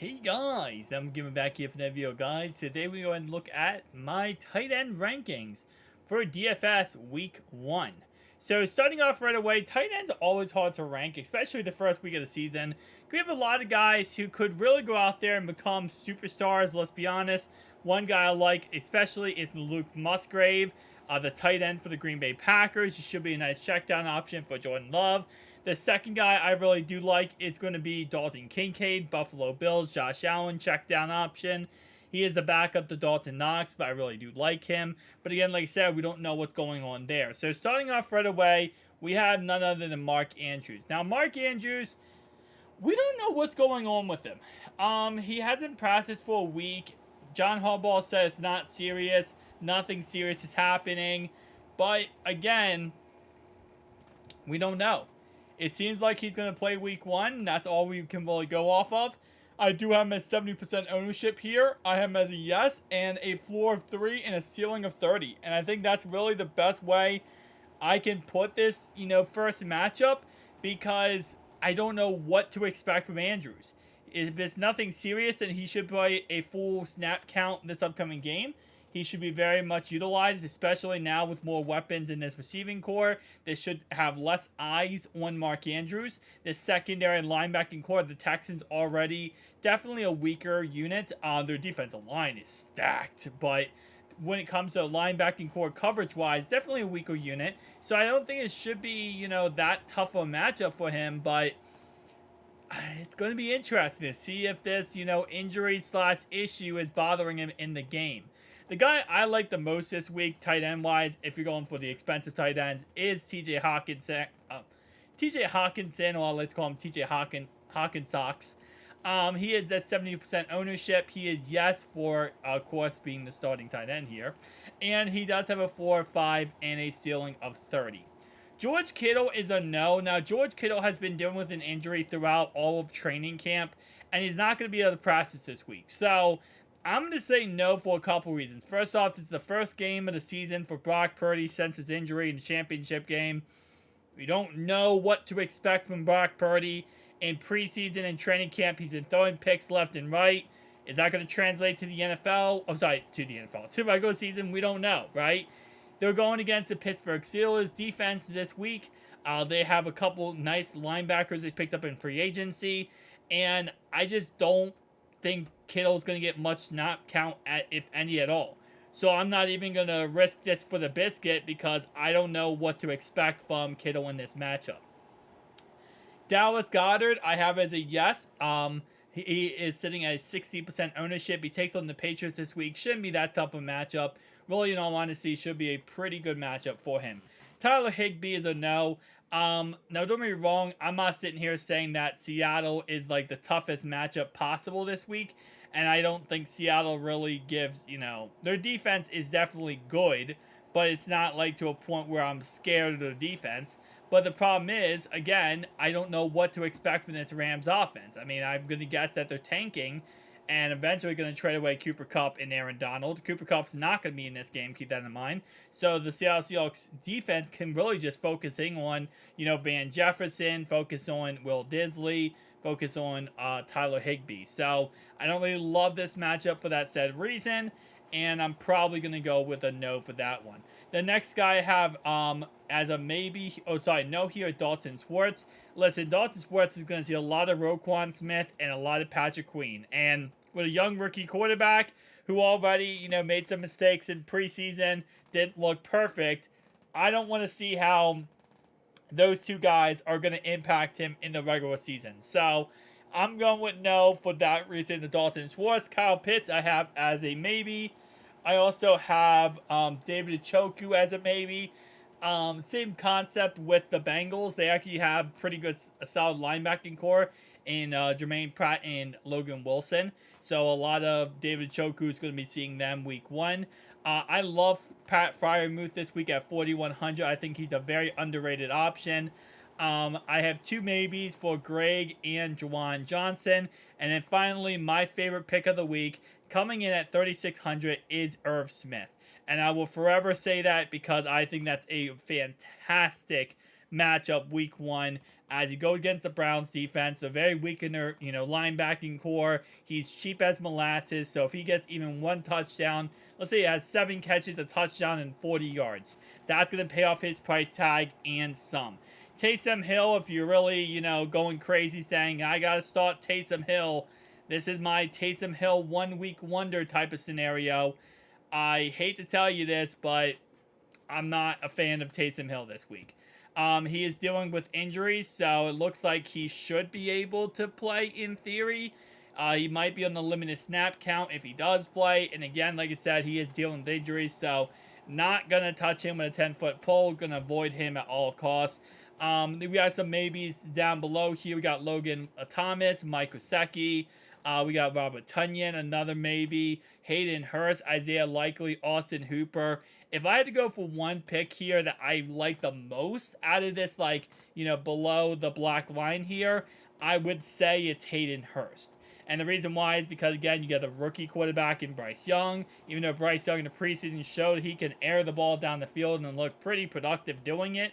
Hey guys, I'm giving back here for that video, guys. Today we're going to look at my tight end rankings for DFS Week 1. So starting off right away, tight ends are always hard to rank, especially the first week of the season. We have a lot of guys who could really go out there and become superstars, let's be honest. One guy I like especially is Luke Musgrave, the tight end for the Green Bay Packers. He should be a nice check down option for Jordan Love. The second guy I really do like is going to be Dalton Kincaid, Buffalo Bills, Josh Allen, check down option. He is a backup to Dalton Knox, but I really do like him. But again, like I said, we don't know what's going on there. So starting off right away, we have none other than Mark Andrews. Now, Mark Andrews, we don't know what's going on with him. He hasn't practiced for a week. John Harbaugh says it's not serious. Nothing serious is happening. But again, we don't know. It seems like he's going to play week 1. That's all we can really go off of. I do have him as 70% ownership here. I have him as a yes and a floor of 3 and a ceiling of 30. And I think that's really the best way I can put this, first matchup, because I don't know what to expect from Andrews. If it's nothing serious, then he should play a full snap count this upcoming game. He should be very much utilized, especially now with more weapons in this receiving core. This should have less eyes on Mark Andrews. This secondary and linebacking core, the Texans already definitely a weaker unit. Their defensive line is stacked, but when it comes to linebacking core coverage-wise, definitely a weaker unit. So I don't think it should be, that tough of a matchup for him, but it's going to be interesting to see if this, injury slash issue is bothering him in the game. The guy I like the most this week, tight end wise, if you're going for the expensive tight ends, is TJ Hawkinson. TJ Hawkinson, or let's call him TJ Hawkinsocks. He is at 70% ownership. He is yes for, of course, being the starting tight end here. And he does have a 4-5 and a ceiling of 30. George Kittle is a no. Now, George Kittle has been dealing with an injury throughout all of training camp, and he's not going to be able to practice this week. So, I'm going to say no for a couple reasons. First off, this is the first game of the season for Brock Purdy since his injury in the championship game. We don't know what to expect from Brock Purdy in preseason and training camp. He's been throwing picks left and right. Is that going to translate to the NFL? Oh, sorry, to the NFL. To regular season, we don't know, right? They're going against the Pittsburgh Steelers defense this week. They have a couple nice linebackers they picked up in free agency. And I just don't think Kittle's going to get much snap count, if any at all. So I'm not even going to risk this for the biscuit because I don't know what to expect from Kittle in this matchup. Dallas Goedert, I have as a yes. He is sitting at 60% ownership. He takes on the Patriots this week. Shouldn't be that tough of a matchup. Really, in all honesty, should be a pretty good matchup for him. Tyler Higbee is a no. Now, don't get me wrong. I'm not sitting here saying that Seattle is like the toughest matchup possible this week. And I don't think Seattle really gives, their defense is definitely good. But it's not like to a point where I'm scared of their defense. But the problem is, again, I don't know what to expect from this Rams offense. I mean, I'm going to guess that they're tanking and eventually going to trade away Cooper Kupp and Aaron Donald. Cooper Kupp's not going to be in this game, keep that in mind. So the Seattle Seahawks defense can really just focusing on, Van Jefferson, focus on Will Disley, focus on Tyler Higbee. So I don't really love this matchup for that said reason, and I'm probably going to go with a no for that one. The next guy I have as a maybe, no here, Dalton Schwartz. Listen, Dalton Schwartz is going to see a lot of Roquan Smith and a lot of Patrick Queen. And with a young rookie quarterback who already, made some mistakes in preseason, didn't look perfect, I don't want to see how those two guys are going to impact him in the regular season. So I'm going with no for that reason. The Dalton Schwartz. Kyle Pitts I have as a maybe. I also have David Njoku as a maybe. Same concept with the Bengals. They actually have pretty good, solid linebacking core in Jermaine Pratt and Logan Wilson. So a lot of David Njoku is going to be seeing them week 1. I love Pat Freiermuth this week at 4,100. I think he's a very underrated option. I have two maybes for Greg and Juwan Johnson. And then finally, my favorite pick of the week, coming in at 3,600, is Irv Smith. And I will forever say that because I think that's a fantastic matchup week 1 as he goes against the Browns defense, a very weak in their, linebacking core. He's cheap as molasses, so if he gets even one touchdown, let's say he has 7 catches, a touchdown, and 40 yards, that's going to pay off his price tag and some. Taysom Hill, if you're really, going crazy saying, I got to start Taysom Hill, this is my Taysom Hill 1 week wonder type of scenario. I hate to tell you this, but I'm not a fan of Taysom Hill this week. He is dealing with injuries, so it looks like he should be able to play in theory. He might be on the limited snap count if he does play. And again, like I said, he is dealing with injuries, so not going to touch him with a 10-foot pole. Going to avoid him at all costs. We got some maybes down below here. We got Logan Thomas, Mike Gesicki. We got Robert Tonyan, another maybe. Hayden Hurst, Isaiah Likely, Austin Hooper. If I had to go for one pick here that I like the most out of this, below the black line here, I would say it's Hayden Hurst. And the reason why is because, again, you got a rookie quarterback in Bryce Young. Even though Bryce Young in the preseason showed he can air the ball down the field and look pretty productive doing it,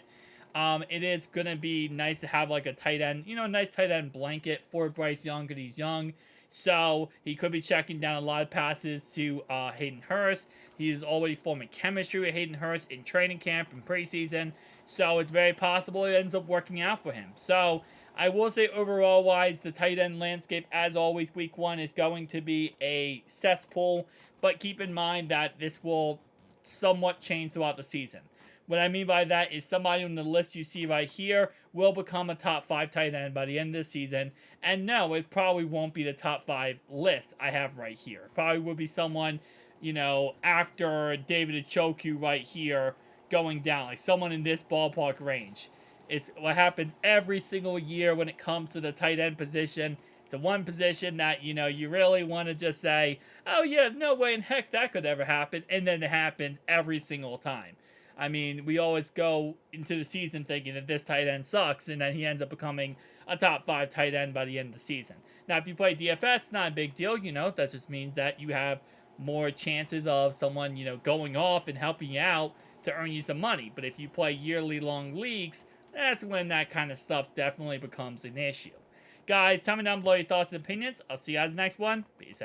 it is going to be nice to have like a tight end, a nice tight end blanket for Bryce Young because he's young. So he could be checking down a lot of passes to Hayden Hurst. He is already forming chemistry with Hayden Hurst in training camp and preseason. So it's very possible it ends up working out for him. So I will say overall wise, the tight end landscape, as always, week 1 is going to be a cesspool. But keep in mind that this will somewhat change throughout the season. What I mean by that is somebody on the list you see right here will become a top 5 tight end by the end of the season. And no, it probably won't be the top 5 list I have right here. Probably will be someone, after David Njoku right here going down. Like someone in this ballpark range. It's what happens every single year when it comes to the tight end position. It's the one position that, you really want to just say, oh yeah, no way in heck that could ever happen. And then it happens every single time. I mean, we always go into the season thinking that this tight end sucks, and then he ends up becoming a top 5 tight end by the end of the season. Now, if you play DFS, it's not a big deal, that just means that you have more chances of someone, going off and helping you out to earn you some money. But if you play yearly long leagues, that's when that kind of stuff definitely becomes an issue. Guys, tell me down below your thoughts and opinions. I'll see you guys next one. Peace out.